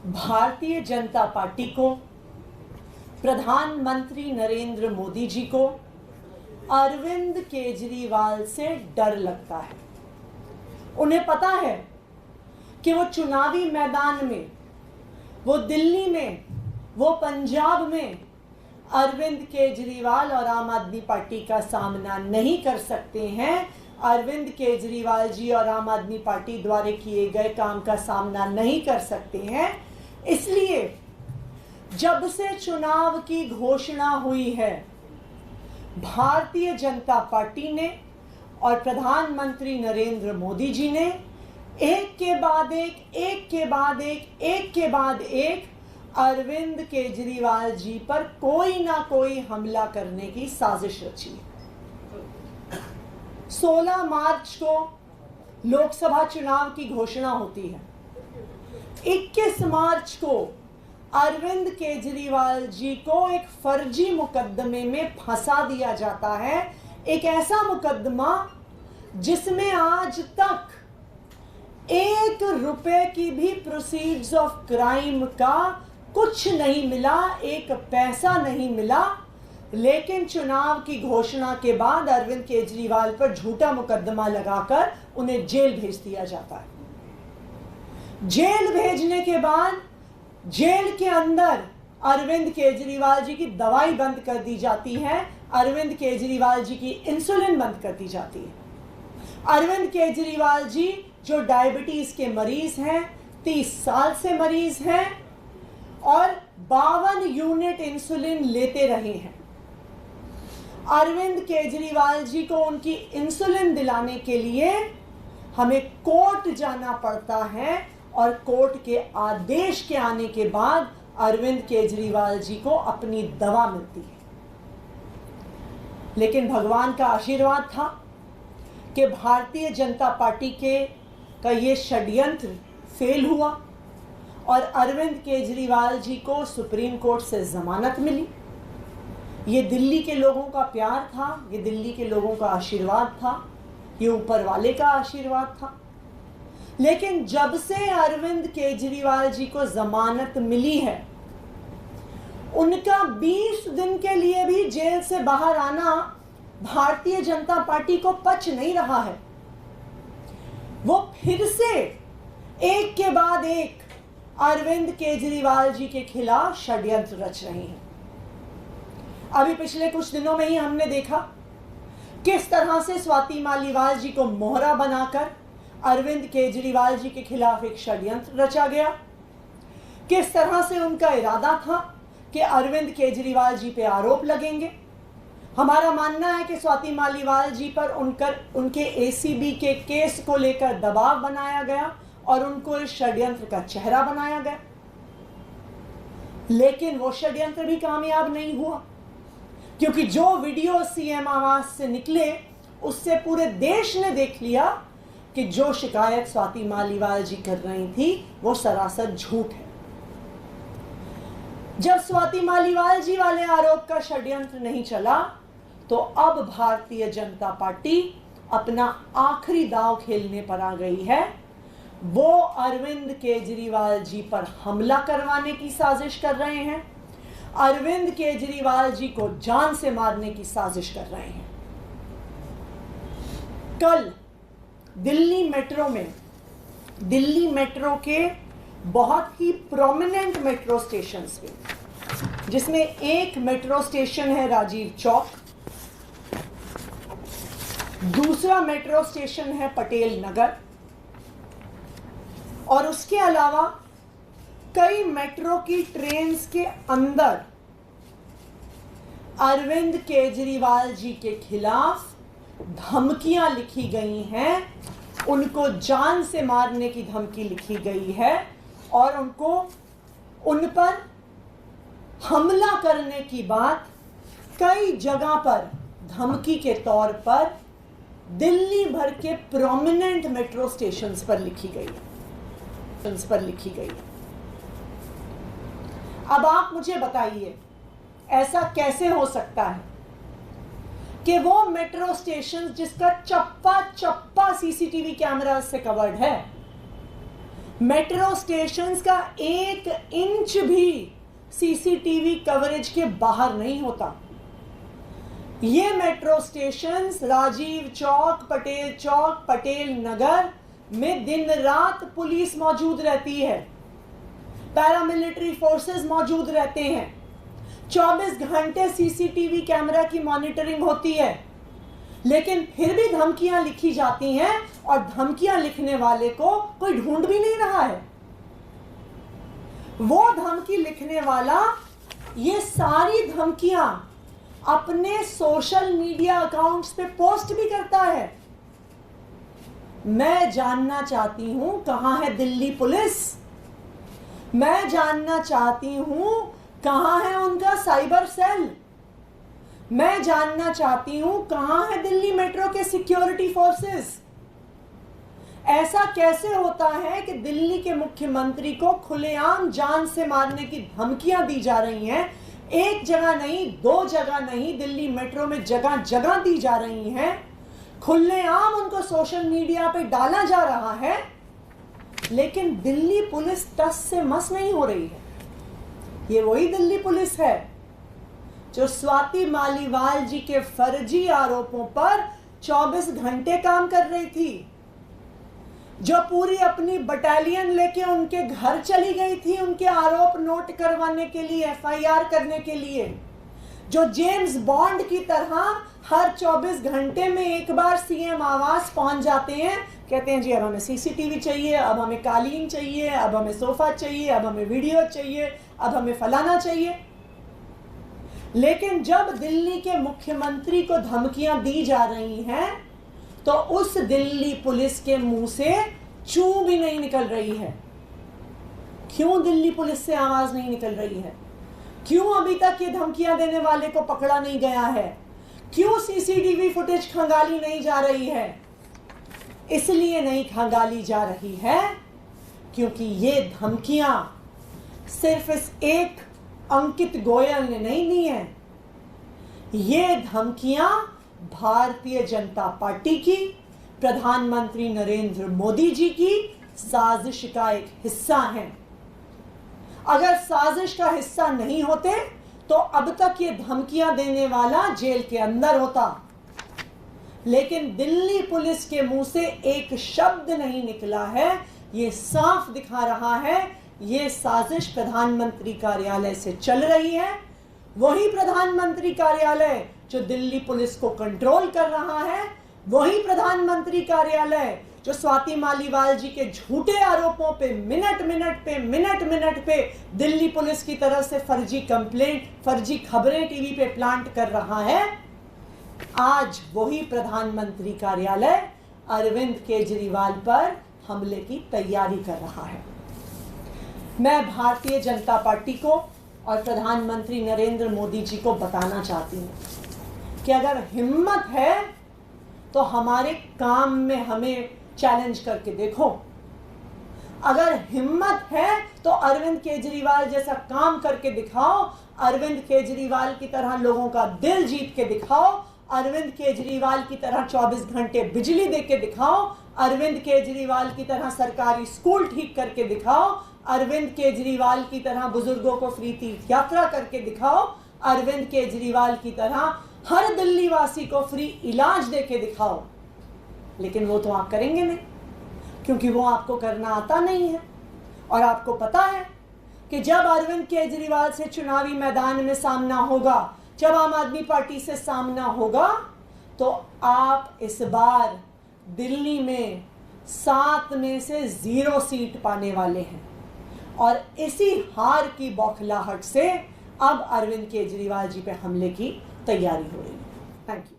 Bharatiya Janata party को, प्रधानमंत्री नरेंद्र मोदी जी को अरविंद केजरीवाल से डर लगता है। उन्हें पता है कि वो चुनावी मैदान में, वो दिल्ली में, वो पंजाब में अरविंद केजरीवाल और आम आदमी पार्टी का सामना नहीं कर सकते हैं। अरविंद केजरीवाल जी और आम आदमी पार्टी द्वारा किए गए काम का सामना नहीं कर सकते हैं। इसलिए जब से चुनाव की घोषणा हुई है, भारतीय जनता पार्टी ने और प्रधानमंत्री नरेंद्र मोदी जी ने एक के बाद एक अरविंद केजरीवाल जी पर कोई ना कोई हमला करने की साजिश रची। 16 मार्च को लोकसभा चुनाव की घोषणा होती है। 21 मार्च को अरविंद केजरीवाल जी को एक फर्जी मुकदमे में फंसा दिया जाता है। एक ऐसा मुकदमा जिसमें आज तक 1 रुपए की भी प्रोसीड्स ऑफ क्राइम का कुछ नहीं मिला, 1 पैसा नहीं मिला। लेकिन चुनाव की घोषणा के बाद अरविंद केजरीवाल पर झूठा मुकदमा लगाकर उन्हें जेल भेज दिया जाता है। जेल भेजने के बाद जेल के अंदर अरविंद केजरीवाल जी की दवाई बंद कर दी जाती है, अरविंद केजरीवाल जी की इंसुलिन बंद कर दी जाती है। अरविंद केजरीवाल जी जो डायबिटीज के मरीज हैं, 30 साल से मरीज हैं और 52 यूनिट इंसुलिन लेते रहे हैं। अरविंद केजरीवाल जी को उनकी इंसुलिन दिलाने के लिए हमें कोर्ट जाना पड़ता है और कोर्ट के आदेश के आने के बाद अरविंद केजरीवाल जी को अपनी दवा मिलती है। लेकिन भगवान का आशीर्वाद था कि भारतीय जनता पार्टी का ये षड्यंत्र फेल हुआ और अरविंद केजरीवाल जी को सुप्रीम कोर्ट से जमानत मिली। ये दिल्ली के लोगों का प्यार था, ये दिल्ली के लोगों का आशीर्वाद था, ये ऊपर वाले का आशीर्वाद था। लेकिन जब से अरविंद केजरीवाल जी को जमानत मिली है, उनका 20 दिन के लिए भी जेल से बाहर आना भारतीय जनता पार्टी को पच नहीं रहा है। वो फिर से एक के बाद एक अरविंद केजरीवाल जी के खिलाफ षड्यंत्र रच रही हैं। अभी पिछले कुछ दिनों में ही हमने देखा किस तरह से स्वाति मालीवाल जी को मोहरा बनाकर अरविंद केजरीवाल जी के खिलाफ एक षड्यंत्र रचा गया। किस तरह से उनका इरादा था कि अरविंद केजरीवाल जी पे आरोप लगेंगे। हमारा मानना है कि स्वाति मालीवाल जी पर उनके एसीबी के केस को लेकर दबाव बनाया गया और उनको इस षड्यंत्र का चेहरा बनाया गया। लेकिन वो षड्यंत्र भी कामयाब नहीं हुआ, क्योंकि जो वीडियो सीएम आवास से निकले उससे पूरे देश ने देख लिया कि जो शिकायत स्वाति मालीवाल जी कर रही थी वो सरासर झूठ है। जब स्वाति मालीवाल जी वाले आरोप का षड्यंत्र नहीं चला तो अब भारतीय जनता पार्टी अपना आखिरी दांव खेलने पर आ गई है। वो अरविंद केजरीवाल जी पर हमला करवाने की साजिश कर रहे हैं, अरविंद केजरीवाल जी को जान से मारने की साजिश कर रहे हैं। कल दिल्ली मेट्रो के बहुत ही प्रोमिनेंट मेट्रो स्टेशंस पे, जिसमें एक मेट्रो स्टेशन है राजीव चौक, दूसरा मेट्रो स्टेशन है पटेल नगर और उसके अलावा कई मेट्रो की ट्रेन्स के अंदर अरविंद केजरीवाल जी के खिलाफ धमकियां लिखी गई हैं, उनको जान से मारने की धमकी लिखी गई है और उन पर हमला करने की बात कई जगह पर धमकी के तौर पर दिल्ली भर के प्रोमिनेंट मेट्रो स्टेशंस पर लिखी गई है। अब आप मुझे बताइए, ऐसा कैसे हो सकता है कि वो मेट्रो स्टेशन जिसका चप्पा चप्पा सीसीटीवी कैमरा से कवर्ड है, मेट्रो स्टेशंस का 1 इंच भी सीसीटीवी कवरेज के बाहर नहीं होता। ये मेट्रो स्टेशंस राजीव चौक, पटेल नगर में दिन रात पुलिस मौजूद रहती है, पैरामिलिट्री फोर्सेस मौजूद रहते हैं, 24 घंटे सीसीटीवी कैमरा की मॉनिटरिंग होती है, लेकिन फिर भी धमकियां लिखी जाती हैं और धमकियां लिखने वाले को कोई ढूंढ भी नहीं रहा है। वो धमकी लिखने वाला ये सारी धमकियां अपने सोशल मीडिया अकाउंट्स पे पोस्ट भी करता है। मैं जानना चाहती हूं कहां है दिल्ली पुलिस, मैं जानना चाहती हूं कहां है उनका साइबर सेल, मैं जानना चाहती हूं कहां है दिल्ली मेट्रो के सिक्योरिटी फोर्सेस। ऐसा कैसे होता है कि दिल्ली के मुख्यमंत्री को खुलेआम जान से मारने की धमकियां दी जा रही हैं? एक जगह नहीं, 2 जगह नहीं, दिल्ली मेट्रो में जगह जगह दी जा रही हैं, खुलेआम उनको सोशल मीडिया पे डाला जा रहा है, लेकिन दिल्ली पुलिस टस से मस नहीं हो रही है। ये वही दिल्ली पुलिस है जो स्वाति मालीवाल जी के फर्जी आरोपों पर 24 घंटे काम कर रही थी, जो पूरी अपनी बटालियन लेके उनके घर चली गई थी उनके आरोप नोट करवाने के लिए, एफआईआर करने के लिए, जो जेम्स बॉन्ड की तरह हर 24 घंटे में एक बार सीएम आवास पहुंच जाते हैं, कहते हैं जी अब हमें सीसीटीवी चाहिए, अब हमें कालीन चाहिए, अब हमें सोफा चाहिए, अब हमें वीडियो चाहिए, अब हमें फलाना चाहिए। लेकिन जब दिल्ली के मुख्यमंत्री को धमकियां दी जा रही हैं तो उस दिल्ली पुलिस के मुंह से चू भी नहीं निकल रही है। क्यों दिल्ली पुलिस से आवाज नहीं निकल रही है? क्यों अभी तक ये धमकियां देने वाले को पकड़ा नहीं गया है? क्यों सीसीटीवी फुटेज खंगाली नहीं जा रही है? इसलिए नहीं खंगाली जा रही है क्योंकि ये धमकियां सिर्फ इस एक अंकित गोयल ने नहीं दी हैं। ये धमकियां भारतीय जनता पार्टी की, प्रधानमंत्री नरेंद्र मोदी जी की साजिश का एक हिस्सा हैं। अगर साजिश का हिस्सा नहीं होते तो अब तक ये धमकियां देने वाला जेल के अंदर होता, लेकिन दिल्ली पुलिस के मुंह से एक शब्द नहीं निकला है। ये साफ दिखा रहा है ये साजिश प्रधानमंत्री कार्यालय से चल रही है। वही प्रधानमंत्री कार्यालय जो दिल्ली पुलिस को कंट्रोल कर रहा है, वही प्रधानमंत्री कार्यालय जो स्वाति मालीवाल जी के झूठे आरोपों पे मिनट पे दिल्ली पुलिस की तरफ से फर्जी कंप्लेंट, फर्जी खबरें टीवी पे प्लांट कर रहा है, आज वही प्रधानमंत्री कार्यालय अरविंद केजरीवाल पर हमले की तैयारी कर रहा है। मैं भारतीय जनता पार्टी को और प्रधानमंत्री नरेंद्र मोदी जी को बताना चाहती हूँ कि अगर हिम्मत है तो हमारे काम में हमें चैलेंज करके देखो। अगर हिम्मत है तो अरविंद केजरीवाल जैसा काम करके दिखाओ, अरविंद केजरीवाल की तरह लोगों का दिल जीत के दिखाओ, अरविंद केजरीवाल की तरह 24 घंटे बिजली दे के दिखाओ, अरविंद केजरीवाल की तरह सरकारी स्कूल ठीक करके दिखाओ, अरविंद केजरीवाल की तरह बुजुर्गों को फ्री तीर्थ यात्रा करके दिखाओ, अरविंद केजरीवाल की तरह हर दिल्ली वासी को फ्री इलाज देके दिखाओ। लेकिन वो तो आप करेंगे नहीं, क्योंकि वो आपको करना आता नहीं है। और आपको पता है कि जब अरविंद केजरीवाल से चुनावी मैदान में सामना होगा, जब आम आदमी पार्टी से सामना होगा, तो आप इस बार दिल्ली में 7 में से 0 सीट पाने वाले हैं। और इसी हार की बौखलाहट से अब अरविंद केजरीवाल जी पे हमले की तैयारी हो रही है। Thank you.